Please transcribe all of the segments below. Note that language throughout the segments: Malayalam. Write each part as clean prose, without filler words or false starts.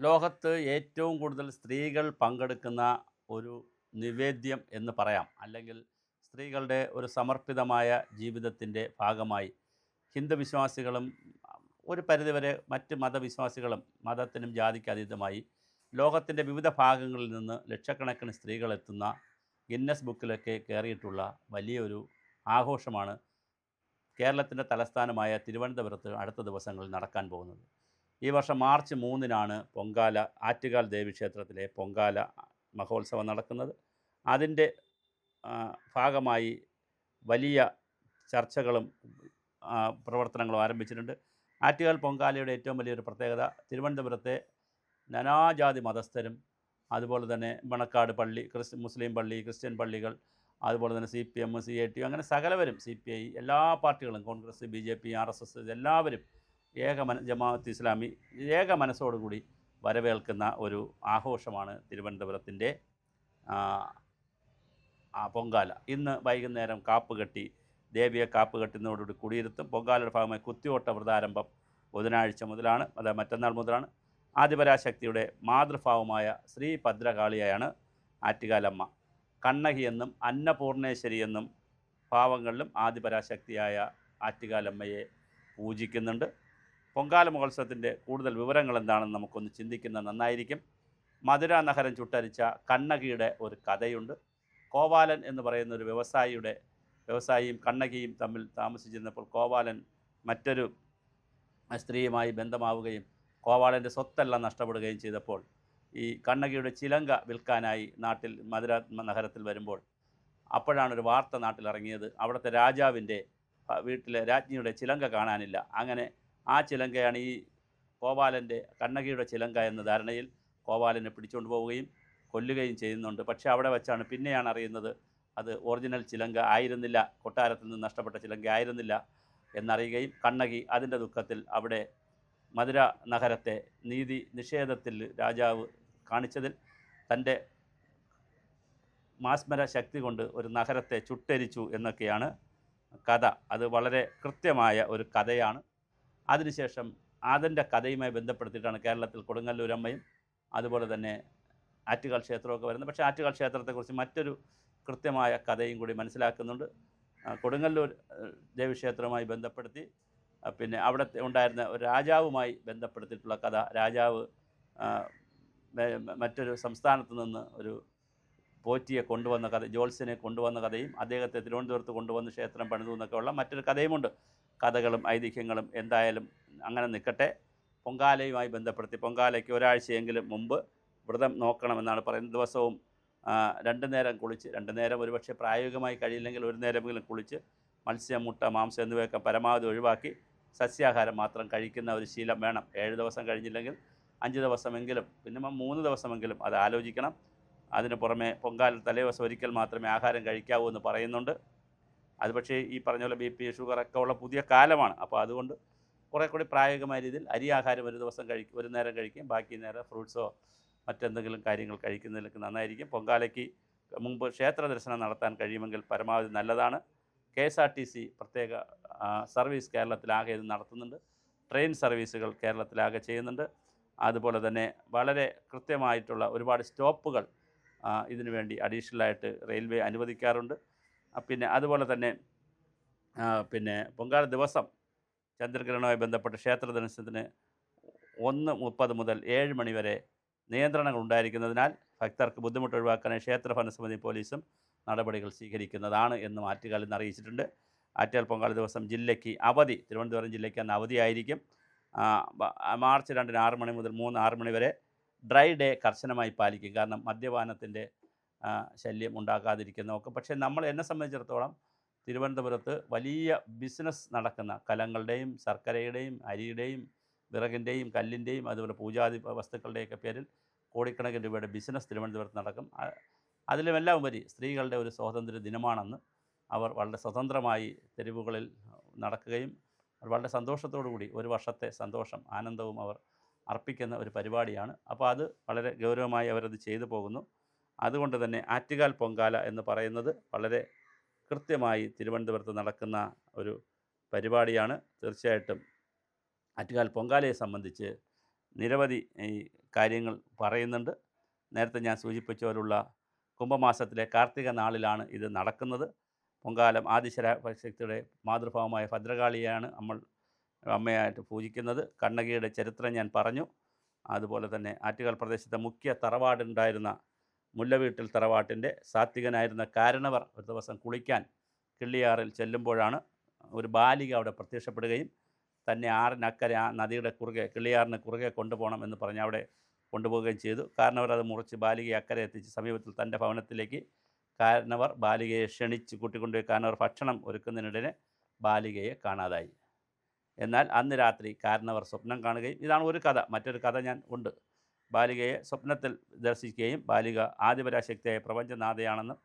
ലോകത്ത് ഏറ്റവും കൂടുതൽ സ്ത്രീകൾ പങ്കെടുക്കുന്ന ഒരു നിവേദ്യം എന്ന് പറയാം. അല്ലെങ്കിൽ സ്ത്രീകളുടെ ഒരു സമർപ്പിതമായ ജീവിതത്തിൻ്റെ ഭാഗമായി ഹിന്ദു വിശ്വാസികളും ഒരു പരിധിവരെ മറ്റ് മതവിശ്വാസികളും മതത്തിനും ജാതിക്ക് അതീതമായി ലോകത്തിൻ്റെ വിവിധ ഭാഗങ്ങളിൽ നിന്ന് ലക്ഷക്കണക്കിന് സ്ത്രീകളെത്തുന്ന ഗിന്നസ് ബുക്കിലൊക്കെ കയറിയിട്ടുള്ള വലിയൊരു ആഘോഷമാണ് കേരളത്തിൻ്റെ തലസ്ഥാനമായ തിരുവനന്തപുരത്ത് അടുത്ത ദിവസങ്ങളിൽ നടക്കാൻ പോകുന്നത്. ഈ വർഷം മാർച്ച് 3-നാണ് പൊങ്കാല ആറ്റുകാൽ ദേവീക്ഷേത്രത്തിലെ പൊങ്കാല മഹോത്സവം നടക്കുന്നത്. അതിൻ്റെ ഭാഗമായി വലിയ ചർച്ചകളും പ്രവർത്തനങ്ങളും ആരംഭിച്ചിട്ടുണ്ട്. ആറ്റുകാൽ പൊങ്കാലയുടെ ഏറ്റവും വലിയൊരു പ്രത്യേകത തിരുവനന്തപുരത്തെ നാനാജാതി മതസ്ഥരും അതുപോലെ തന്നെ മണക്കാട് പള്ളി, മുസ്ലിം പള്ളി, ക്രിസ്ത്യൻ പള്ളികൾ, അതുപോലെ തന്നെ CPM, CIT അങ്ങനെ സകലവരും CPI എല്ലാ പാർട്ടികളും കോൺഗ്രസ്, BJP, RSS എല്ലാവരും ജമാഅത്ത് ഇസ്ലാമി ഏക മനസ്സോടുകൂടി വരവേൽക്കുന്ന ഒരു ആഘോഷമാണ് തിരുവനന്തപുരത്തിൻ്റെ പൊങ്കാല. ഇന്ന് വൈകുന്നേരം കാപ്പ് കെട്ടി ദേവിയെ കാപ്പ് കെട്ടുന്നതോടുകൂടി കുടിയിരുത്തും. പൊങ്കാലയുടെ ഭാഗമായി കുത്തിയോട്ട വ്രതാരംഭം ബുധനാഴ്ച മുതലാണ്, അത് മറ്റന്നാൾ മുതലാണ്. ആദിപരാശക്തിയുടെ മാതൃഭാവമായ ശ്രീ ഭദ്രകാളിയായാണ് ആറ്റുകാലമ്മ. കണ്ണകി എന്നും അന്നപൂർണേശ്വരി എന്നും ഭാവങ്ങളിലും ആദിപരാശക്തിയായ ആറ്റുകാലമ്മയെ പൂജിക്കുന്നുണ്ട്. പൊങ്കാല മഹോത്സവത്തിൻ്റെ കൂടുതൽ വിവരങ്ങൾ എന്താണെന്ന് നമുക്കൊന്ന് ചിന്തിക്കുന്നത് നന്നായിരിക്കും. മധുര നഗരം ചുട്ടരിച്ച കണ്ണകിയുടെ ഒരു കഥയുണ്ട്. കോവാലൻ എന്ന് പറയുന്ന ഒരു വ്യവസായിയും കണ്ണകിയും തമ്മിൽ താമസിച്ചിരുന്നപ്പോൾ കോവാലൻ മറ്റൊരു സ്ത്രീയുമായി ബന്ധമാവുകയും കോവാലൻ്റെ സ്വത്തെല്ലാം നഷ്ടപ്പെടുകയും ചെയ്തപ്പോൾ ഈ കണ്ണകിയുടെ ചിലങ്ക വിൽക്കാനായി മധുര നഗരത്തിൽ വരുമ്പോൾ അപ്പോഴാണൊരു വാർത്ത നാട്ടിലിറങ്ങിയത്. അവിടുത്തെ രാജാവിൻ്റെ വീട്ടിലെ രാജ്ഞിയുടെ ചിലങ്ക കാണാനില്ല. അങ്ങനെ ആ ചിലങ്കയാണ് ഈ കണ്ണകിയുടെ ചിലങ്ക എന്ന ധാരണയിൽ കോവാലനെ പിടിച്ചുകൊണ്ട് പോവുകയും കൊല്ലുകയും ചെയ്യുന്നുണ്ട്. പക്ഷേ അവിടെ വെച്ചാണ് പിന്നെയാണ് അറിയുന്നത് അത് ഒറിജിനൽ ചിലങ്ക ആയിരുന്നില്ല, കൊട്ടാരത്തിൽ നിന്ന് നഷ്ടപ്പെട്ട ചിലങ്ക ആയിരുന്നില്ല എന്നറിയുകയും കണ്ണകി അതിൻ്റെ ദുഃഖത്തിൽ അവിടെ മധുര നഗരത്തെ നീതി നിഷേധത്തിൽ രാജാവ് കാണിച്ചതിൽ തൻ്റെ മാസ്മര ശക്തി കൊണ്ട് ഒരു നഗരത്തെ ചുട്ടരിച്ചു എന്നൊക്കെയാണ് കഥ. അത് വളരെ കൃത്യമായ ഒരു കഥയാണ്. അതിനുശേഷം അതിൻ്റെ കഥയുമായി ബന്ധപ്പെടുത്തിയിട്ടാണ് കേരളത്തിൽ കൊടുങ്ങല്ലൂരമ്മയും അതുപോലെ തന്നെ ആറ്റുകാൽ ക്ഷേത്രമൊക്കെ വരുന്നത്. പക്ഷേ ആറ്റുകാൽ ക്ഷേത്രത്തെക്കുറിച്ച് മറ്റൊരു കൃത്യമായ കഥയും കൂടി മനസ്സിലാക്കുന്നുണ്ട്. കൊടുങ്ങല്ലൂർ ദേവീക്ഷേത്രവുമായി ബന്ധപ്പെടുത്തി പിന്നെ അവിടെ ഉണ്ടായിരുന്ന ഒരു രാജാവുമായി ബന്ധപ്പെടുത്തിയിട്ടുള്ള കഥ. രാജാവ് മറ്റൊരു സംസ്ഥാനത്ത് നിന്ന് ഒരു പോറ്റിയെ കൊണ്ടുവന്ന കഥ, ജോത്സ്യനെ കൊണ്ടുവന്ന കഥയും അദ്ദേഹത്തെ തിരുവനന്തപുരത്ത് കൊണ്ടുവന്ന് ക്ഷേത്രം പണിതു എന്നൊക്കെയുള്ള മറ്റൊരു കഥയുമുണ്ട്. കഥകളും ഐതിഹ്യങ്ങളും എന്തായാലും അങ്ങനെ നിൽക്കട്ടെ. പൊങ്കാലയുമായി ബന്ധപ്പെടുത്തി പൊങ്കാലയ്ക്ക് ഒരാഴ്ചയെങ്കിലും മുമ്പ് വ്രതം നോക്കണമെന്നാണ് പറയുന്നത്. ദിവസവും 2 നേരം കുളിച്ച്, 2 നേരം ഒരുപക്ഷെ പ്രായോഗികമായി കഴിയില്ലെങ്കിൽ 1 നേരമെങ്കിലും കുളിച്ച് മത്സ്യം, മുട്ട, മാംസം എന്നിവയൊക്കെ പരമാവധി ഒഴിവാക്കി സസ്യാഹാരം മാത്രം കഴിക്കുന്ന ഒരു ശീലം വേണം. 7 ദിവസം കഴിഞ്ഞില്ലെങ്കിൽ 5 ദിവസമെങ്കിലും, മിനിമം 3 ദിവസമെങ്കിലും അത് ആലോചിക്കണം. അതിന് പുറമെ പൊങ്കാല തലേദിവസം ഒരിക്കൽ മാത്രമേ ആഹാരം കഴിക്കാവൂ എന്ന് പറയുന്നുണ്ട്. അത് പക്ഷേ ഈ പറഞ്ഞ പോലെ BP, ഷുഗറൊക്കെ ഉള്ള പുതിയ കാലമാണ്. അപ്പോൾ അതുകൊണ്ട് കുറേ കൂടി പ്രായോഗികമായ രീതിയിൽ അരി ആഹാരം ഒരു നേരം കഴിക്കും, ബാക്കി നേരം ഫ്രൂട്ട്സോ മറ്റെന്തെങ്കിലും കാര്യങ്ങൾ കഴിക്കുന്നതിലേക്ക് നന്നായിരിക്കും. പൊങ്കാലയ്ക്ക് മുമ്പ് ക്ഷേത്ര ദർശനം നടത്താൻ കഴിയുമെങ്കിൽ പരമാവധി നല്ലതാണ്. KSRTC പ്രത്യേക സർവീസ് കേരളത്തിലാകെ ഇത് നടത്തുന്നുണ്ട്. ട്രെയിൻ സർവീസുകൾ കേരളത്തിലാകെ ചെയ്യുന്നുണ്ട്. അതുപോലെ തന്നെ വളരെ കൃത്യമായിട്ടുള്ള ഒരുപാട് സ്റ്റോപ്പുകൾ ഇതിനു വേണ്ടി അഡീഷണലായിട്ട് റെയിൽവേ അനുവദിക്കാറുണ്ട്. പിന്നെ അതുപോലെ തന്നെ പിന്നെ പൊങ്കാല ദിവസം ചന്ദ്രഗ്രഹണവുമായി ബന്ധപ്പെട്ട് ക്ഷേത്ര ദർശനത്തിന് 1:30 മുതൽ 7 മണി വരെ നിയന്ത്രണങ്ങൾ ഉണ്ടായിരിക്കുന്നതിനാൽ ഭക്തർക്ക് ബുദ്ധിമുട്ട് ഒഴിവാക്കാനായി ക്ഷേത്ര ഭരണസമിതി പോലീസും നടപടികൾ സ്വീകരിക്കുന്നതാണ് എന്നും ആറ്റുകാലിൽ നിന്ന് അറിയിച്ചിട്ടുണ്ട്. ആറ്റുകാൽ പൊങ്കാല ദിവസം ജില്ലയ്ക്ക് അവധി, തിരുവനന്തപുരം ജില്ലയ്ക്ക് അന്ന് അവധിയായിരിക്കും. മാർച്ച് 2-ന് 6 മണി മുതൽ 6 മണി വരെ ഡ്രൈ ഡേ കർശനമായി പാലിക്കും. കാരണം മദ്യപാനത്തിൻ്റെ ശല്യം ഉണ്ടാകാതിരിക്കുന്നതൊക്കെ. പക്ഷേ എന്നെ സംബന്ധിച്ചിടത്തോളം തിരുവനന്തപുരത്ത് വലിയ ബിസിനസ് നടക്കുന്ന കലങ്ങളുടെയും ശർക്കരയുടെയും അരിയുടെയും വിറകിൻ്റെയും കല്ലിൻ്റെയും അതുപോലെ പൂജാതി വസ്തുക്കളുടെയൊക്കെ പേരിൽ കോടിക്കണക്കിന് രൂപയുടെ ബിസിനസ് തിരുവനന്തപുരത്ത് നടക്കും. അതിലുമെല്ലാം ഉപരി സ്ത്രീകളുടെ ഒരു സ്വാതന്ത്ര്യ ദിനമാണെന്ന് അവർ വളരെ സ്വതന്ത്രമായി തെരുവുകളിൽ നടക്കുകയും വളരെ സന്തോഷത്തോടു കൂടി ഒരു വർഷത്തെ സന്തോഷം ആനന്ദവും അവർ അർപ്പിക്കുന്ന ഒരു പരിപാടിയാണ്. അപ്പോൾ അത് വളരെ ഗൗരവമായി അവരത് ചെയ്തു പോകുന്നു. അതുകൊണ്ട് തന്നെ ആറ്റുകാൽ പൊങ്കാല എന്ന് പറയുന്നത് വളരെ കൃത്യമായി തിരുവനന്തപുരത്ത് നടക്കുന്ന ഒരു പരിപാടിയാണ്. തീർച്ചയായിട്ടും ആറ്റുകാൽ പൊങ്കാലയെ സംബന്ധിച്ച് നിരവധി ഈ കാര്യങ്ങൾ പറയുന്നുണ്ട്. നേരത്തെ ഞാൻ സൂചിപ്പിച്ച പോലുള്ള കുംഭമാസത്തിലെ കാർത്തിക നാളിലാണ് ഇത് നടക്കുന്നത്. പൊങ്കാലം ആദിശക്തിയുടെ മാതൃഭാവമായ ഭദ്രകാളിയാണ് നമ്മൾ അമ്മയായിട്ട് പൂജിക്കുന്നത്. കണ്ണകിയുടെ ചരിത്രം ഞാൻ പറഞ്ഞു. അതുപോലെ തന്നെ ആറ്റുകാൽ പ്രദേശത്തെ മുഖ്യ തറവാടുണ്ടായിരുന്ന മുല്ലവീട്ടിൽ തറവാട്ടിൻ്റെ സാത്വികനായിരുന്ന കാരണവർ ഒരു ദിവസം കുളിക്കാൻ കിള്ളിയാറിൽ ചെല്ലുമ്പോഴാണ് ഒരു ബാലിക അവിടെ പ്രത്യക്ഷപ്പെടുകയും തന്നെ ആറിനക്കരെ ആ നദിയുടെ കുറുകെ കിള്ളിയാറിന് കുറുകെ കൊണ്ടുപോകണം എന്ന് പറഞ്ഞ് അവിടെ കൊണ്ടുപോവുകയും ചെയ്തു. കാരണവർ അത് മുറിച്ച് ബാലികയെ അക്കരെ എത്തിച്ച് സമീപത്തിൽ തൻ്റെ ഭവനത്തിലേക്ക് കാരണവർ ബാലികയെ ക്ഷണിച്ച് കൂട്ടിക്കൊണ്ടുപോയി. കാരണവർ ഭക്ഷണം ഒരുക്കുന്നതിനിടെ ബാലികയെ കാണാതായി. എന്നാൽ അന്ന് രാത്രി കാരണവർ സ്വപ്നം കാണുകയും, ഇതാണ് ഒരു കഥ. മറ്റൊരു കഥ ഞാൻ ഉണ്ട്. ബാലികയെ സ്വപ്നത്തിൽ ദർശിക്കുകയും ബാലിക ആദിപരാശക്തിയായ പ്രപഞ്ചനാഥയാണെന്നും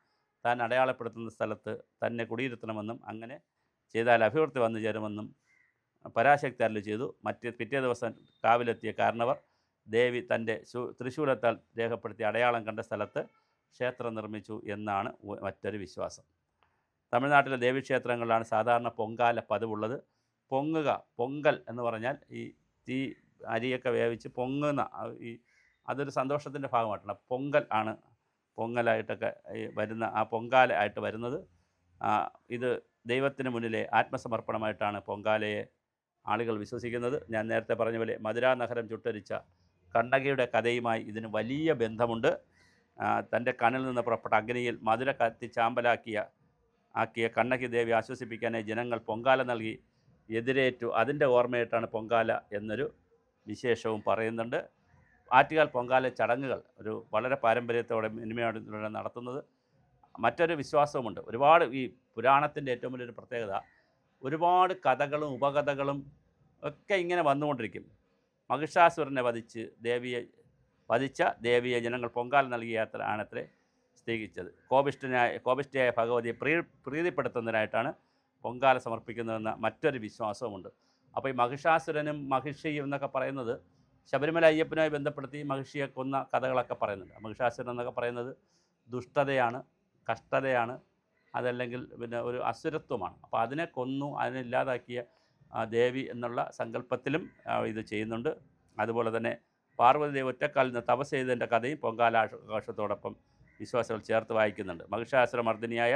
താൻ അടയാളപ്പെടുത്തുന്ന സ്ഥലത്ത് തന്നെ കുടിയിരുത്തണമെന്നും അങ്ങനെ ചെയ്താൽ അഭിവൃദ്ധി വന്നു ചേരുമെന്നും പരാശക്തി അരുളി ചെയ്തു. പിറ്റേ ദിവസം കാവിലെത്തിയ കാരണവർ ദേവി തൻ്റെ തൃശൂലത്താൽ രേഖപ്പെടുത്തിയ അടയാളം കണ്ട സ്ഥലത്ത് ക്ഷേത്രം നിർമ്മിച്ചു എന്നാണ് മറ്റൊരു വിശ്വാസം. തമിഴ്നാട്ടിലെ ദേവീക്ഷേത്രങ്ങളിലാണ് സാധാരണ പൊങ്കാല പതിവുള്ളത്. പൊങ്കൽ എന്ന് പറഞ്ഞാൽ ഈ തീ അരിയൊക്കെ വേവിച്ച് പൊങ്ങുന്ന അതൊരു സന്തോഷത്തിൻ്റെ ഭാഗമായിട്ടാണ്. പൊങ്കൽ ആണ് പൊങ്കലായിട്ടൊക്കെ വരുന്ന ആ പൊങ്കാല ആയിട്ട് വരുന്നത്. ഇത് ദൈവത്തിന് മുന്നിലെ ആത്മസമർപ്പണമായിട്ടാണ് പൊങ്കാലയെ ആളുകൾ വിശ്വസിക്കുന്നത്. ഞാൻ നേരത്തെ പറഞ്ഞ പോലെ മധുരാ നഗരം ചുട്ടരിച്ച കണ്ണകിയുടെ കഥയുമായി ഇതിന് വലിയ ബന്ധമുണ്ട്. തൻ്റെ കണ്ണിൽ നിന്ന് പുറപ്പെട്ട അഗ്നിയിൽ മധുര ആക്കിയ കണ്ണകി ദേവി ആശ്വസിപ്പിക്കാനായി ജനങ്ങൾ പൊങ്കാല നൽകി എതിരേറ്റു. അതിൻ്റെ ഓർമ്മയായിട്ടാണ് പൊങ്കാല എന്നൊരു വിശേഷവും പറയുന്നുണ്ട്. ആറ്റുകാൽ പൊങ്കാല ചടങ്ങുകൾ ഒരു വളരെ പാരമ്പര്യത്തോടെ ഇനിമയോടെ നടത്തുന്നത്. മറ്റൊരു വിശ്വാസവുമുണ്ട്. ഒരുപാട് ഈ പുരാണത്തിൻ്റെ ഏറ്റവും വലിയൊരു പ്രത്യേകത ഒരുപാട് കഥകളും ഉപകഥകളും ഒക്കെ ഇങ്ങനെ വന്നുകൊണ്ടിരിക്കും. മഹിഷാസുരനെ വധിച്ച ദേവിയെ ജനങ്ങൾ പൊങ്കാല നൽകിയ ആണത്രേ സ്നേഹിച്ചത്. കോപിഷ്ഠയായ ഭഗവതിയെ പ്രീതിപ്പെടുത്തുന്നതിനായിട്ടാണ് പൊങ്കാല സമർപ്പിക്കുന്നതെന്ന മറ്റൊരു വിശ്വാസവുമുണ്ട്. അപ്പോൾ ഈ മഹിഷാസുരനും മഹിഷിയും എന്നൊക്കെ പറയുന്നത് ശബരിമല അയ്യപ്പനുമായി ബന്ധപ്പെടുത്തി മഹിഷിയെ കൊന്ന കഥകളൊക്കെ പറയുന്നുണ്ട്. മഹിഷാസുരൻ എന്നൊക്കെ പറയുന്നത് ദുഷ്ടതയാണ്, കഷ്ടതയാണ്, അതല്ലെങ്കിൽ പിന്നെ ഒരു അസുരത്വമാണ്. അപ്പോൾ അതിനെ കൊന്നു, അതിനെ ഇല്ലാതാക്കിയ ദേവി എന്നുള്ള സങ്കല്പത്തിലും ഇത് ചെയ്യുന്നുണ്ട്. അതുപോലെ തന്നെ പാർവതി ദേവി ഒറ്റക്കാലിൽ നിന്ന് തപസ് ചെയ്തതിൻ്റെ കഥയും പൊങ്കാലാഘോഷത്തോടൊപ്പം വിശ്വാസികൾ ചേർത്ത് വായിക്കുന്നുണ്ട്. മഹിഷാസുരമർദ്ദിനിയായ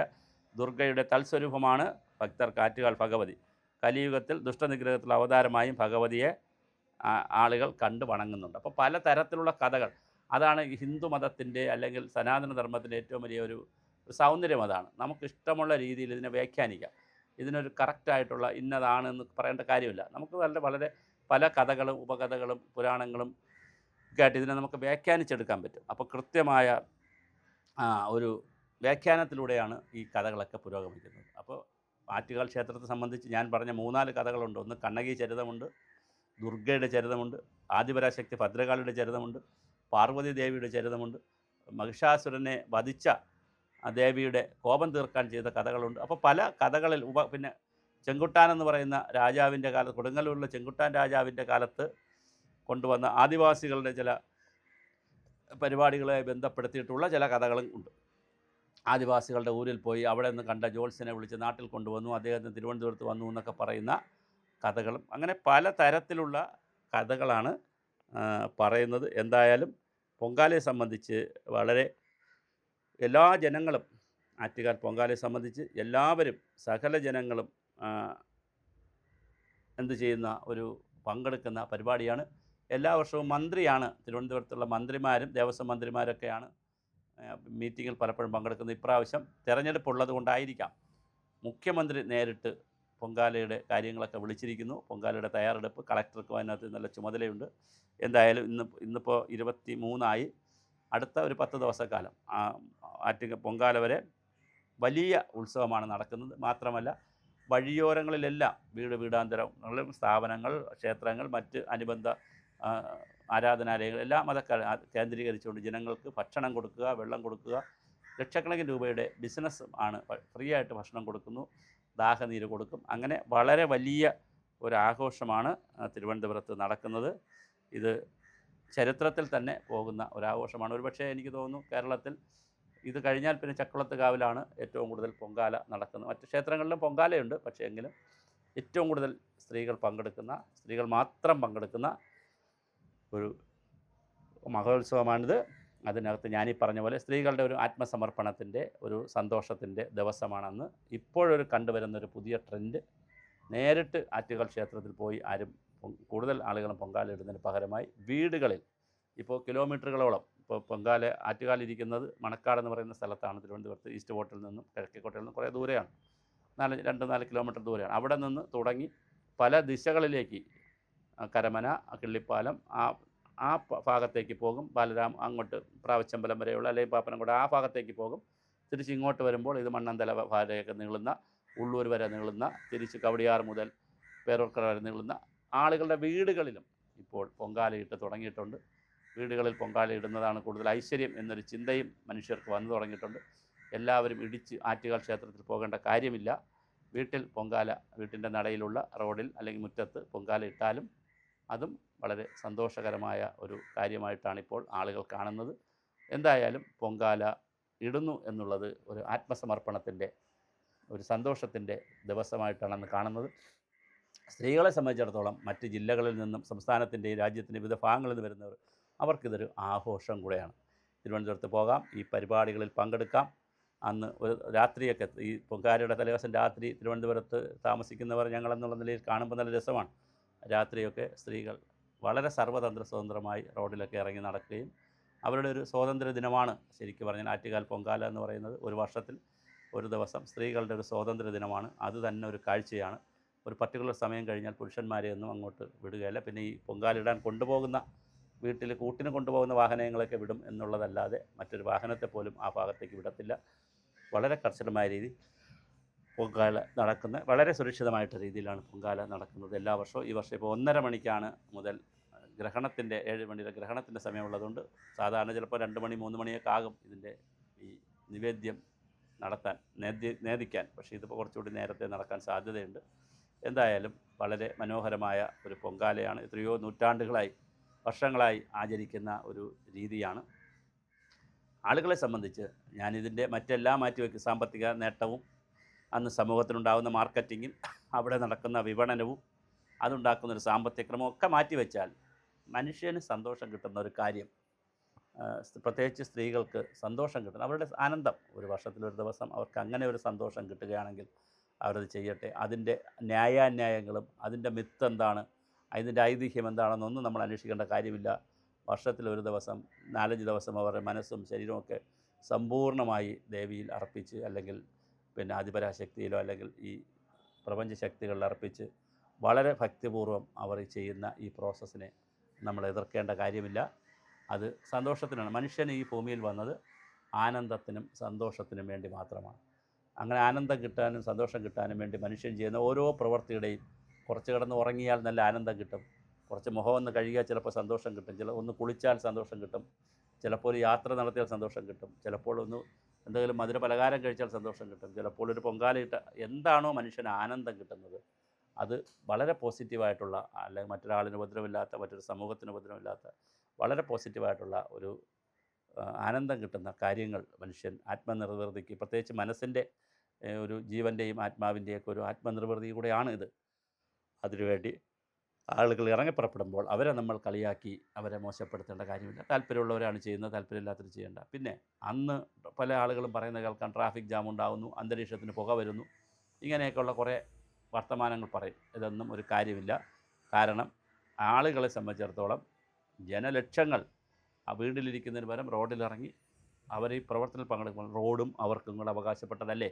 ദുർഗയുടെ തൽസ്വരൂപമാണ് ഭക്തർക്ക് ആറ്റുകാൽ ഭഗവതി. കലിയുഗത്തിൽ ദുഷ്ടനിഗ്രഹത്തിലുള്ള അവതാരമായും ഭഗവതിയെ ആളുകൾ കണ്ടു വണങ്ങുന്നുണ്ട്. അപ്പോൾ പല തരത്തിലുള്ള കഥകൾ, അതാണ് ഹിന്ദു മതത്തിൻ്റെ അല്ലെങ്കിൽ സനാതന ധർമ്മത്തിൻ്റെ ഏറ്റവും വലിയ ഒരു സൗന്ദര്യം. അതാണ് നമുക്കിഷ്ടമുള്ള രീതിയിൽ ഇതിനെ വ്യാഖ്യാനിക്കാം. ഇതിനൊരു കറക്റ്റായിട്ടുള്ള ഇന്നതാണെന്ന് പറയേണ്ട കാര്യമില്ല. നമുക്ക് വളരെ പല കഥകളും ഉപകഥകളും പുരാണങ്ങളും ഒക്കെ ആയിട്ട് ഇതിനെ നമുക്ക് വ്യാഖ്യാനിച്ചെടുക്കാൻ പറ്റും. അപ്പോൾ കൃത്യമായ ഒരു വ്യാഖ്യാനത്തിലൂടെയാണ് ഈ കഥകളൊക്കെ പുരോഗമിക്കുന്നത്. അപ്പോൾ ആറ്റുകാൽ ക്ഷേത്രത്തെ സംബന്ധിച്ച് ഞാൻ പറഞ്ഞ 3-4 കഥകളുണ്ട്. ഒന്ന് കണ്ണകി ചരിതമുണ്ട്, ദുർഗയുടെ ചരിതമുണ്ട്, ആദിപരാശക്തി ഭദ്രകാളിയുടെ ചരിതമുണ്ട്, പാർവതി ദേവിയുടെ ചരിതമുണ്ട്, മഹിഷാസുരനെ വധിച്ച ദേവിയുടെ കോപം തീർക്കാൻ ചെയ്ത കഥകളുണ്ട്. അപ്പോൾ പല കഥകളിൽ പിന്നെ ചെങ്കുട്ടാൻ എന്ന് പറയുന്ന രാജാവിൻ്റെ കാലത്ത്, കൊടുങ്ങല്ലൂരിലെ ചെങ്കുട്ടാൻ രാജാവിൻ്റെ കാലത്ത് കൊണ്ടുവന്ന ആദിവാസികളുടെ ചില പരിപാടികളെ ബന്ധപ്പെടുത്തിയിട്ടുള്ള ചില കഥകളും ഉണ്ട്. ആദിവാസികളുടെ ഊരിൽ പോയി അവിടെ നിന്ന് കണ്ട ജോത്സ്യനെ വിളിച്ച് നാട്ടിൽ കൊണ്ടുവന്നു, അദ്ദേഹത്തിന് തിരുവനന്തപുരത്ത് വന്നു എന്നൊക്കെ പറയുന്ന കഥകളും, അങ്ങനെ പല തരത്തിലുള്ള കഥകളാണ് പറയുന്നത്. എന്തായാലും പൊങ്കാലയെ സംബന്ധിച്ച് എല്ലാ ജനങ്ങളും, ആറ്റുകാൽ പൊങ്കാലയെ സംബന്ധിച്ച് എല്ലാവരും, സകല ജനങ്ങളും പങ്കെടുക്കുന്ന പരിപാടിയാണ്. എല്ലാ വർഷവും മന്ത്രിയാണ്, തിരുവനന്തപുരത്തുള്ള മന്ത്രിമാരും ദേവസ്വം മന്ത്രിമാരൊക്കെയാണ് മീറ്റിങ്ങിൽ പലപ്പോഴും പങ്കെടുക്കുന്നത്. ഇപ്രാവശ്യം തിരഞ്ഞെടുപ്പുള്ളത് കൊണ്ടായിരിക്കാം മുഖ്യമന്ത്രി നേരിട്ട് പൊങ്കാലയുടെ കാര്യങ്ങളൊക്കെ വിളിച്ചിരിക്കുന്നു. പൊങ്കാലയുടെ തയ്യാറെടുപ്പ് കളക്ടർക്ക് അതിനകത്ത് നല്ല ചുമതലയുണ്ട്. എന്തായാലും ഇന്നിപ്പോൾ 23 അടുത്ത ഒരു 10 ദിവസക്കാലം പൊങ്കാല വരെ വലിയ ഉത്സവമാണ് നടക്കുന്നത്. മാത്രമല്ല വഴിയോരങ്ങളിലെല്ലാം വീടാന്തരങ്ങളും സ്ഥാപനങ്ങൾ, ക്ഷേത്രങ്ങൾ, മറ്റ് അനുബന്ധ ആരാധനാലയങ്ങൾ എല്ലാ മതക്കാർ കേന്ദ്രീകരിച്ചുകൊണ്ട് ജനങ്ങൾക്ക് ഭക്ഷണം കൊടുക്കുക, വെള്ളം കൊടുക്കുക, ലക്ഷക്കണക്കിന് രൂപയുടെ ബിസിനസ് ആണ്. ഫ്രീ ആയിട്ട് ഭക്ഷണം കൊടുക്കുന്നു, ദാഹനീര് കൊടുക്കും. അങ്ങനെ വളരെ വലിയ ഒരാഘോഷമാണ് തിരുവനന്തപുരത്ത് നടക്കുന്നത്. ഇത് ചരിത്രത്തിൽ തന്നെ പോകുന്ന ഒരാഘോഷമാണ്. ഒരുപക്ഷെ എനിക്ക് തോന്നുന്നു കേരളത്തിൽ ഇത് കഴിഞ്ഞാൽ പിന്നെ ചക്കുളത്ത് കാവിലാണ് ഏറ്റവും കൂടുതൽ പൊങ്കാല നടക്കുന്നത്. മറ്റ് ക്ഷേത്രങ്ങളിലും പൊങ്കാലയുണ്ട്, പക്ഷേ എങ്കിലും ഏറ്റവും കൂടുതൽ സ്ത്രീകൾ മാത്രം പങ്കെടുക്കുന്ന ഒരു മഹോത്സവമാണിത്. അതിനകത്ത് ഞാനീ പറഞ്ഞ പോലെ സ്ത്രീകളുടെ ഒരു ആത്മസമർപ്പണത്തിൻ്റെ ഒരു സന്തോഷത്തിൻ്റെ ദിവസമാണെന്ന് ഇപ്പോഴൊരു കണ്ടുവരുന്നൊരു പുതിയ ട്രെൻഡ്. നേരിട്ട് ആറ്റുകാൽ ക്ഷേത്രത്തിൽ പോയി ആരും കൂടുതൽ ആളുകളും പൊങ്കാല ഇടുന്നതിന് പകരമായി വീടുകളിൽ ഇപ്പോൾ കിലോമീറ്ററുകളോളം ഇപ്പോൾ പൊങ്കാല ആറ്റുകാലിരിക്കുന്നത് മണക്കാട് എന്ന് പറയുന്ന സ്ഥലത്താണ്. തിരുവനന്തപുരത്ത് ഈസ്റ്റ് കോട്ടയിൽ നിന്നും കിഴക്കേക്കോട്ടയിൽ നിന്നും കുറേ ദൂരെയാണ്, 2-4 കിലോമീറ്റർ ദൂരെയാണ്. അവിടെ നിന്ന് തുടങ്ങി പല ദിശകളിലേക്ക് കരമന, കിള്ളിപ്പാലം, ആ ഭാഗത്തേക്ക് പോകും. ബാലരാം അങ്ങോട്ട് പ്രാവച്ചമ്പലം വരെയുള്ള അല്ലെങ്കിൽ പാപ്പനംകോട് ആ ഭാഗത്തേക്ക് പോകും. തിരിച്ച് ഇങ്ങോട്ട് വരുമ്പോൾ ഇത് മണ്ണന്തല വരെയൊക്കെ നീളുന്ന, ഉള്ളൂർ വരെ നീളുന്ന, തിരിച്ച് കവടിയാർ മുതൽ പേരൂർക്കര വരെ നീളുന്ന ആളുകളുടെ വീടുകളിലും ഇപ്പോൾ പൊങ്കാലയിട്ട് തുടങ്ങിയിട്ടുണ്ട്. വീടുകളിൽ പൊങ്കാലയിടുന്നതാണ് കൂടുതൽ ഐശ്വര്യം എന്നൊരു ചിന്തയും മനുഷ്യർക്ക് വന്നു തുടങ്ങിയിട്ടുണ്ട്. എല്ലാവരും ഇടിച്ച് ആറ്റുകാൽ ക്ഷേത്രത്തിൽ പോകേണ്ട കാര്യമില്ല. വീട്ടിൽ പൊങ്കാല, വീട്ടിൻ്റെ നടയിലുള്ള റോഡിൽ അല്ലെങ്കിൽ മുറ്റത്ത് പൊങ്കാല ഇട്ടാലും അതും വളരെ സന്തോഷകരമായ ഒരു കാര്യമായിട്ടാണ് ഇപ്പോൾ ആളുകൾ കാണുന്നത്. എന്തായാലും പൊങ്കാല ഇടുന്നു എന്നുള്ളത് ഒരു ആത്മസമർപ്പണത്തിൻ്റെ, ഒരു സന്തോഷത്തിൻ്റെ ദിവസമായിട്ടാണ് കാണുന്നത്. സ്ത്രീകളെ സംബന്ധിച്ചിടത്തോളം മറ്റ് ജില്ലകളിൽ നിന്നും സംസ്ഥാനത്തിൻ്റെയും രാജ്യത്തിൻ്റെ വിവിധ ഭാഗങ്ങളിൽ നിന്ന് വരുന്നവർ, അവർക്കിതൊരു ആഘോഷം കൂടെയാണ്. തിരുവനന്തപുരത്ത് പോകാം, ഈ പരിപാടികളിൽ പങ്കെടുക്കാം. അന്ന് ഒരു രാത്രിയൊക്കെ ഈ പൊങ്കാലയുടെ തലേദിവസം രാത്രി തിരുവനന്തപുരത്ത് താമസിക്കുന്നവർ ഞങ്ങളെന്നുള്ള നിലയിൽ കാണുമ്പോൾ നല്ല രസമാണ്. രാത്രിയൊക്കെ സ്ത്രീകൾ വളരെ സർവ്വതന്ത്ര സ്വതന്ത്രമായി റോഡിലൊക്കെ ഇറങ്ങി നടക്കുകയും അവരുടെ ഒരു സ്വാതന്ത്ര്യ ദിനമാണ് ശരിക്കും പറഞ്ഞാൽ ആറ്റുകാൽ പൊങ്കാല എന്ന് പറയുന്നത്. ഒരു വർഷത്തിൽ ഒരു ദിവസം സ്ത്രീകളുടെ ഒരു സ്വാതന്ത്ര്യ ദിനമാണ്. അത് തന്നെ ഒരു കാഴ്ചയാണ്. ഒരു പർട്ടിക്കുലർ സമയം കഴിഞ്ഞാൽ പുരുഷന്മാരെ ഒന്നും അങ്ങോട്ട് വിടുകയല്ല. പിന്നെ ഈ പൊങ്കാലിടാൻ കൊണ്ടുപോകുന്ന, വീട്ടിൽ കൂട്ടിന് കൊണ്ടുപോകുന്ന വാഹനങ്ങളൊക്കെ വിടും എന്നുള്ളതല്ലാതെ മറ്റൊരു വാഹനത്തെ പോലും ആ ഭാഗത്തേക്ക് വിടത്തില്ല. വളരെ കർശനമായ രീതി പൊങ്കാല നടക്കുന്ന, വളരെ സുരക്ഷിതമായിട്ട് രീതിയിലാണ് പൊങ്കാല നടക്കുന്നത് എല്ലാ വർഷവും. ഈ വർഷം ഇപ്പോൾ 1:30 മണിക്കാണ് മുതൽ ഗ്രഹണത്തിൻ്റെ 7 മണിയുടെ ഗ്രഹണത്തിൻ്റെ സമയമുള്ളതുകൊണ്ട് സാധാരണ ചിലപ്പോൾ 2 മണി 3 മണിയൊക്കെ ആകും ഇതിൻ്റെ ഈ നിവേദ്യം നടത്താൻ, നേദിക്കാൻ. പക്ഷേ ഇതിപ്പോൾ കുറച്ചുകൂടി നേരത്തെ നടക്കാൻ സാധ്യതയുണ്ട്. എന്തായാലും വളരെ മനോഹരമായ ഒരു പൊങ്കാലയാണ്. എത്രയോ നൂറ്റാണ്ടുകളായി, വർഷങ്ങളായി ആചരിക്കുന്ന ഒരു രീതിയാണ്. ആളുകളെ സംബന്ധിച്ച് ഞാനിതിൻ്റെ മറ്റെല്ലാം മാറ്റിവെക്കും. സാമ്പത്തിക നേട്ടവും അന്ന് സമൂഹത്തിനുണ്ടാകുന്ന മാർക്കറ്റിങ്ങും അവിടെ നടക്കുന്ന വിപണനവും അതുണ്ടാക്കുന്നൊരു സാമ്പത്തിക ക്രമവും ഒക്കെ മാറ്റിവെച്ചാൽ മനുഷ്യന് സന്തോഷം കിട്ടുന്ന ഒരു കാര്യം, പ്രത്യേകിച്ച് സ്ത്രീകൾക്ക് സന്തോഷം കിട്ടുന്ന അവരുടെ ആനന്ദം, ഒരു വർഷത്തിലൊരു ദിവസം അവർക്ക് അങ്ങനെ ഒരു സന്തോഷം കിട്ടുകയാണെങ്കിൽ അവരത് ചെയ്യട്ടെ. അതിൻ്റെ ന്യായാന്യായങ്ങളും അതിൻ്റെ മിത്ത് എന്താണ്, അതിൻ്റെ ഐതിഹ്യം എന്താണെന്നൊന്നും നമ്മൾ അന്വേഷിക്കേണ്ട കാര്യമില്ല. വർഷത്തിലൊരു ദിവസം 4-5 ദിവസം അവരുടെ മനസ്സും ശരീരമൊക്കെ സമ്പൂർണ്ണമായി ദേവിയിൽ അർപ്പിച്ച്, അല്ലെങ്കിൽ പിന്നെ ആദിപരാശക്തിയിലോ അല്ലെങ്കിൽ ഈ പ്രപഞ്ചശക്തികളിൽ അർപ്പിച്ച് വളരെ ഭക്തിപൂർവ്വം അവർ ചെയ്യുന്ന ഈ പ്രോസസ്സിനെ നമ്മൾ എതിർക്കേണ്ട കാര്യമില്ല. അത് സന്തോഷത്തിനാണ്. മനുഷ്യൻ ഈ ഭൂമിയിൽ വന്നത് ആനന്ദത്തിനും സന്തോഷത്തിനും വേണ്ടി മാത്രമാണ്. അങ്ങനെ ആനന്ദം കിട്ടാനും സന്തോഷം കിട്ടാനും വേണ്ടി മനുഷ്യൻ ചെയ്യുന്ന ഓരോ പ്രവൃത്തിയുടെയും, കുറച്ച് കിടന്ന് ഉറങ്ങിയാൽ നല്ല ആനന്ദം കിട്ടും, കുറച്ച് മുഖം ഒന്ന് കഴുകിയാൽ ചിലപ്പോൾ സന്തോഷം കിട്ടും, ഒന്ന് കുളിച്ചാൽ സന്തോഷം കിട്ടും, ചിലപ്പോൾ ഒരു യാത്ര നടത്തിയാൽ സന്തോഷം കിട്ടും, ചിലപ്പോൾ ഒന്ന് എന്തെങ്കിലും മധുര പലഹാരം കഴിച്ചാൽ സന്തോഷം കിട്ടും, ചിലപ്പോൾ ഒരു പൊങ്കാലയിട്ട, എന്താണോ മനുഷ്യന് ആനന്ദം കിട്ടുന്നത് അത് വളരെ പോസിറ്റീവായിട്ടുള്ള, അല്ലെങ്കിൽ മറ്റൊരാളിന് ഉപദ്രവമില്ലാത്ത, മറ്റൊരു സമൂഹത്തിന് ഉപദ്രവമില്ലാത്ത വളരെ പോസിറ്റീവായിട്ടുള്ള ഒരു ആനന്ദം കിട്ടുന്ന കാര്യങ്ങൾ മനുഷ്യൻ ആത്മനിർവൃതിക്ക്, പ്രത്യേകിച്ച് മനസ്സിൻ്റെ ഒരു ജീവൻ്റെയും ആത്മാവിൻ്റെയൊക്കെ ഒരു ആത്മനിർവൃതി കൂടെയാണ് ഇത്. അതിനുവേണ്ടി ആളുകൾ ഇറങ്ങിപ്പുറപ്പെടുമ്പോൾ അവരെ നമ്മൾ കളിയാക്കി അവരെ മോശപ്പെടുത്തേണ്ട കാര്യമില്ല. താല്പര്യമുള്ളവരാണ് ചെയ്യുന്നത്, താല്പര്യമില്ലാത്തവർ ചെയ്യേണ്ട. പിന്നെ അന്ന് പല ആളുകളും പറയുന്നത് കേൾക്കാൻ, ട്രാഫിക് ജാം ഉണ്ടാകുന്നു, അന്തരീക്ഷത്തിന് പുക വരുന്നു, ഇങ്ങനെയൊക്കെയുള്ള കുറേ വർത്തമാനങ്ങൾ പറയും. ഇതൊന്നും ഒരു കാര്യമില്ല. കാരണം ആളുകളെ സംബന്ധിച്ചിടത്തോളം ജനലക്ഷങ്ങൾ ആ വീട്ടിലിരിക്കുന്നതിന് പകരം റോഡിലിറങ്ങി അവർ ഈ പ്രവർത്തനത്തിൽ പങ്കെടുക്കുമ്പോൾ റോഡും അവർക്കും കൂടെ അവകാശപ്പെട്ടതല്ലേ,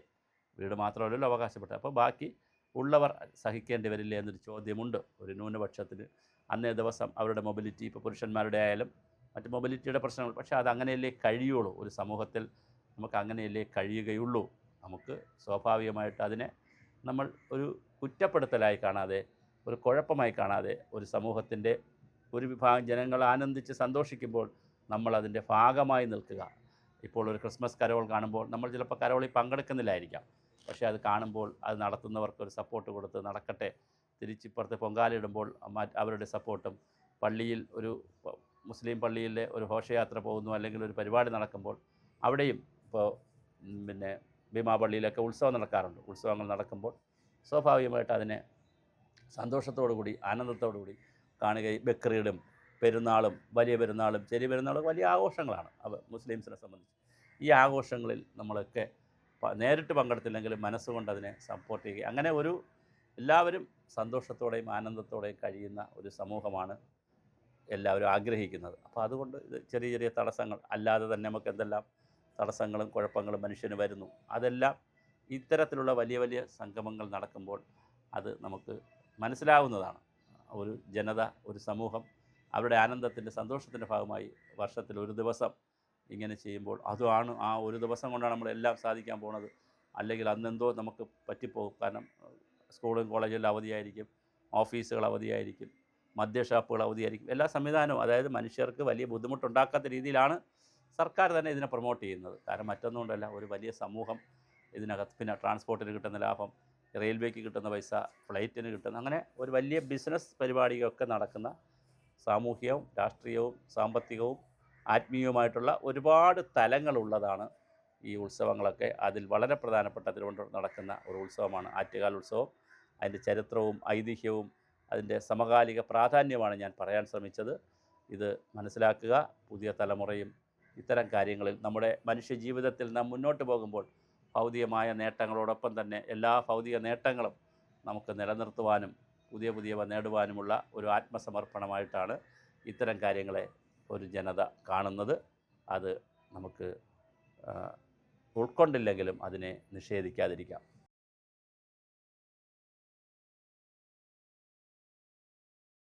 വീട് മാത്രമല്ലല്ലോ അവകാശപ്പെട്ടത്. അപ്പോൾ ബാക്കി ഉള്ളവർ സഹിക്കേണ്ടി വരില്ലേ എന്നൊരു ചോദ്യമുണ്ട്. ഒരു ന്യൂനപക്ഷത്തിന് അന്നേ ദിവസം അവരുടെ മൊബിലിറ്റി, ഇപ്പോൾ പുരുഷന്മാരുടെ ആയാലും മറ്റ് മൊബിലിറ്റിയുടെ പ്രശ്നങ്ങൾ, പക്ഷേ അത് അങ്ങനെയല്ലേ കഴിയുള്ളൂ. ഒരു സമൂഹത്തിൽ നമുക്ക് അങ്ങനെയല്ലേ കഴിയുകയുള്ളൂ. നമുക്ക് സ്വാഭാവികമായിട്ട് അതിനെ നമ്മൾ ഒരു കുറ്റപ്പെടുത്തലായി കാണാതെ, ഒരു കുഴപ്പമായി കാണാതെ, ഒരു സമൂഹത്തിൻ്റെ ഒരു വിഭാഗം ജനങ്ങൾ ആനന്ദിച്ച് സന്തോഷിക്കുമ്പോൾ നമ്മളതിൻ്റെ ഭാഗമായി നിൽക്കുക. ഇപ്പോൾ ഒരു ക്രിസ്മസ് കരോൾ കാണുമ്പോൾ നമ്മൾ ചിലപ്പോൾ കരോളിൽ പങ്കെടുക്കുന്നില്ലായിരിക്കാം, പക്ഷേ അത് കാണുമ്പോൾ അത് നടത്തുന്നവർക്കൊരു സപ്പോർട്ട് കൊടുത്ത് നടക്കട്ടെ. തിരിച്ചിപ്പുറത്ത് പൊങ്കാലയിടുമ്പോൾ അവരുടെ സപ്പോർട്ടും, പള്ളിയിൽ ഒരു മുസ്ലിം പള്ളിയിലെ ഒരു ഘോഷയാത്ര പോകുന്നു, അല്ലെങ്കിൽ ഒരു പരിപാടി നടക്കുമ്പോൾ അവിടെയും, ഇപ്പോൾ പിന്നെ ഭീമാ പള്ളിയിലൊക്കെ ഉത്സവം നടക്കാറുണ്ട്. ഉത്സവങ്ങൾ നടക്കുമ്പോൾ സ്വാഭാവികമായിട്ട് അതിനെ സന്തോഷത്തോടു കൂടി ആനന്ദത്തോടു കൂടി കാണുകയും, ബക്രീദും പെരുന്നാളും വലിയ പെരുന്നാളും ചെറിയ പെരുന്നാളും വലിയ ആഘോഷങ്ങളാണ് മുസ്ലിംസിനെ സംബന്ധിച്ച്. ഈ ആഘോഷങ്ങളിൽ നമ്മളൊക്കെ നേരിട്ട് പങ്കെടുത്തില്ലെങ്കിലും മനസ്സുകൊണ്ട് അതിനെ സപ്പോർട്ട് ചെയ്യുക, അങ്ങനെ എല്ലാവരും സന്തോഷത്തോടെയും ആനന്ദത്തോടെയും കഴിയുന്ന ഒരു സമൂഹമാണ് എല്ലാവരും ആഗ്രഹിക്കുന്നത്. അപ്പോൾ അതുകൊണ്ട് ഇത് ചെറിയ ചെറിയ തടസ്സങ്ങൾ അല്ലാതെ തന്നെ നമുക്ക് എന്തെല്ലാം തടസ്സങ്ങളും കുഴപ്പങ്ങളും മനുഷ്യന് വരുന്നു, അതെല്ലാം ഇത്തരത്തിലുള്ള വലിയ വലിയ സംഗമങ്ങൾ നടക്കുമ്പോൾ അത് നമുക്ക് മനസ്സിലാവുന്നതാണ്. ഒരു ജനത, ഒരു സമൂഹം അവരുടെ ആനന്ദത്തിൻ്റെ സന്തോഷത്തിൻ്റെ ഭാഗമായി വർഷത്തിൽ ഒരു ദിവസം ഇങ്ങനെ ചെയ്യുമ്പോൾ അതാണ് ആ ഒരു ദിവസം കൊണ്ടാണ് നമ്മളെല്ലാം സാധിക്കാൻ പോകുന്നത്. അല്ലെങ്കിൽ അന്നെന്തോ നമുക്ക് പറ്റിപ്പോകും. കാരണം സ്കൂളും കോളേജുകളിൽ അവധിയായിരിക്കും, ഓഫീസുകൾ അവധിയായിരിക്കും, മദ്യഷാപ്പുകൾ അവധിയായിരിക്കും. എല്ലാ സംവിധാനവും, അതായത് മനുഷ്യർക്ക് വലിയ ബുദ്ധിമുട്ടുണ്ടാക്കാത്ത രീതിയിലാണ് സർക്കാർ തന്നെ ഇതിനെ പ്രൊമോട്ട് ചെയ്യുന്നത്. കാരണം മറ്റൊന്നുകൊണ്ടല്ല, ഒരു വലിയ സമൂഹം ഇതിനകത്ത്, പിന്നെ ട്രാൻസ്പോർട്ടിന് കിട്ടുന്ന ലാഭം, റെയിൽവേക്ക് കിട്ടുന്ന പൈസ, ഫ്ലൈറ്റിന് കിട്ടുന്ന, അങ്ങനെ ഒരു വലിയ ബിസിനസ് പരിപാടിയൊക്കെ നടക്കുന്ന സാമൂഹികവും രാഷ്ട്രീയവും സാമ്പത്തികവും ആത്മീയവുമായിട്ടുള്ള ഒരുപാട് തലങ്ങളുള്ളതാണ് ഈ ഉത്സവങ്ങളൊക്കെ. അതിൽ വളരെ പ്രധാനപ്പെട്ട തിരുവനന്തപുരത്ത് നടക്കുന്ന ഒരു ഉത്സവമാണ് ആറ്റുകാൽ ഉത്സവം. അതിൻ്റെ ചരിത്രവും ഐതിഹ്യവും അതിൻ്റെ സമകാലിക പ്രാധാന്യമാണ് ഞാൻ പറയാൻ ശ്രമിച്ചത്. ഇത് മനസ്സിലാക്കുക. പുതിയ തലമുറയും ഇത്തരം കാര്യങ്ങളിൽ നമ്മുടെ മനുഷ്യ ജീവിതത്തിൽ നാം മുന്നോട്ട് പോകുമ്പോൾ ഭൗതികമായ നേട്ടങ്ങളോടൊപ്പം തന്നെ എല്ലാ ഭൗതിക നേട്ടങ്ങളും നമുക്ക് നിലനിർത്തുവാനും പുതിയവ നേടുവാനുമുള്ള ഒരു ആത്മസമർപ്പണമായിട്ടാണ് ഇത്തരം കാര്യങ്ങളെ ഒരു ജനത കാണുന്നത്. അത് നമുക്ക് ഉൾക്കൊണ്ടില്ലെങ്കിലും അതിനെ നിഷേധിക്കാതിരിക്കാം.